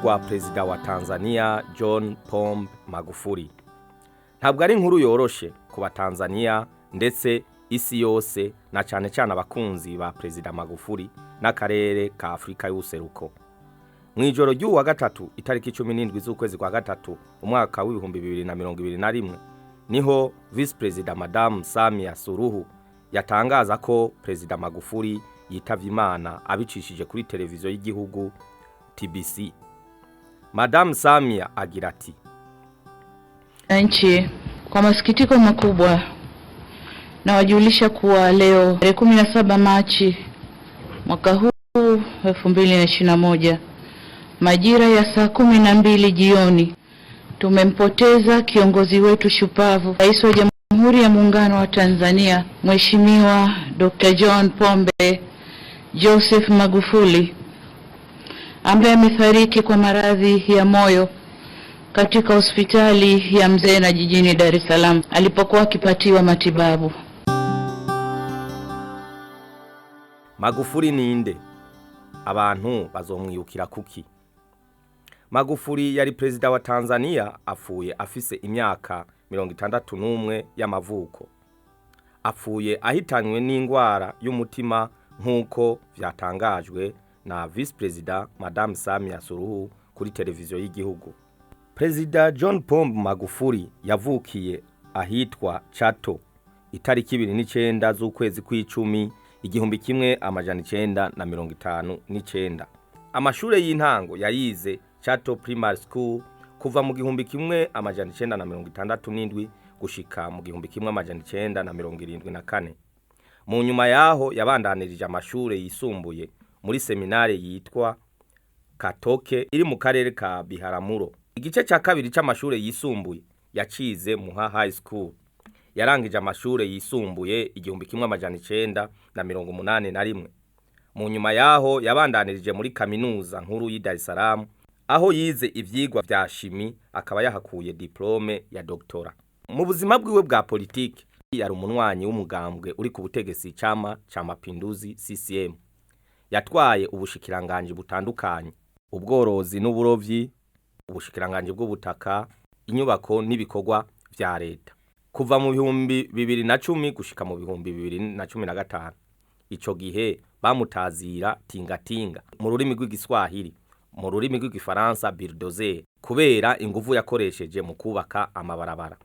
rwa Perezida wa Tanzania John Pombe Magufuli. Ntabwo ari inkuru yoroshe ku Batanzania ndetse isi yose na cyane cyane abakunzi ba Perezida Magufuli n'akarere ka Afrika y'ubuseruko. Mwijoro ry'uwa gatatu itariki 17 z'ukwezi kwa gatatu umwaka w'ibihumbi 2021 niho Vice President Madame Samia Suluhu yatangaza ko Perezida Magufuli yitavye Imana abicishije kuri televiziyo y'igihugu TBC. Madame Samia agira ati: Nchi, kwa masikitiko makubwa nawajulisha kuwa leo 17 Machi mwaka huu 2021 majira ya saa 12 jioni tumempoteza kiongozi wetu shupavu, Rais wa Jamhuri ya Muungano wa Tanzania, Mheshimiwa Dr. John Pombe Joseph Magufuli, ambaye amefariki kwa maradhi ya moyo katika hospitali ya Mzena jijini Dar es Salaam alipokuwa akipatiwa matibabu. Magufuli ninde? Abantu bazomwiyukira kuki? Magufuli yari Perezida wa Tanzania apfuye afise imyaka 61 y'amavuko. Apfuye ahitanywe n'ingwara y'umutima nk'uko vyatangajwe na Vice President Madame Samia Suluhu kuri televiziyo y'igihugu. Perezida John Pombe Magufuli yavukiye ahitwa Chato itariki 29 z'ukwezi kw'icumi 1959. Amashure y'intango yayize Chato Primary School kuva mu 1967 gushika mu 1974. Mu nyuma yaho yabandanirije amashure yisumbuye muri seminare yitwa Katoke iri mu karere ka Biharamulo. Igice cya kabiri c'amashure yisumbuye yacize Muha High School. Yarangije amashure yisumbuye 1981. Mu nyuma yaho yabandanirije muri kaminuza nkuru y'i Dar es Salaam aho yize ivyigwa vya shimi akaba yahakuye diplome ya doktora. Mu buzima bwiwe bwa politiki yari umunwanyi w'umugambwe uri ku butegetsi Chama cha Mapinduzi CCM. Yatwaye ubushikiranganje butandukanye: ubworozi n'uburovyi, ubushikiranganje bw'ubutaka, inyubako n'ibikorwa vya leta. Kuva mu 2010 gushika mu 2015. Ico gihe bamutazira tingatinga mu rurimi rw'igiswahili, mu rurimi rw'igifaransa bulldozer, kubera inguvu yakoresheje mu kubaka amabarabara.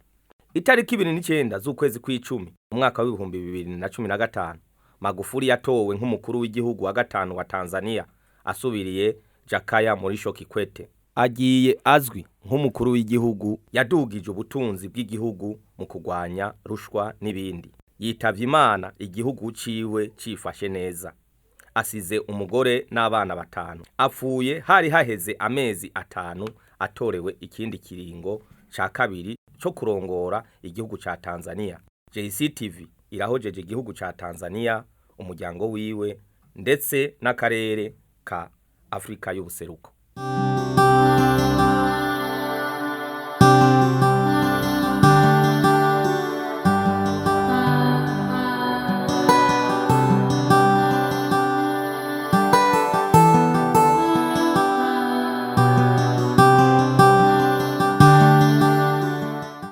Itariki 29 z'ukwezi kw'icumi umwaka w'ibihumbi 2015 Magufuli yatowe nk'umukuru w'igihugu wa gatanu wa Tanzania asubiriye Jakaya Mrisho Kikwete. Agiye azwi nk'umukuru w'igihugu yadugije ubutunzi bw'igihugu mu kugwanya rushwa n'ibindi. Yitavye Imana igihugu ciwe cifashe neza. Asize umugore n'abana 5. Apfuye hari haheze amezi 5 atorewe ikindi kiringo ca kabiri cyo kurongora igihugu ca Tanzania. JCTV irahojeje igihugu ca Tanzania, umuryango wiwe ndetse n'akarere ka Afrika y'ubuseruko.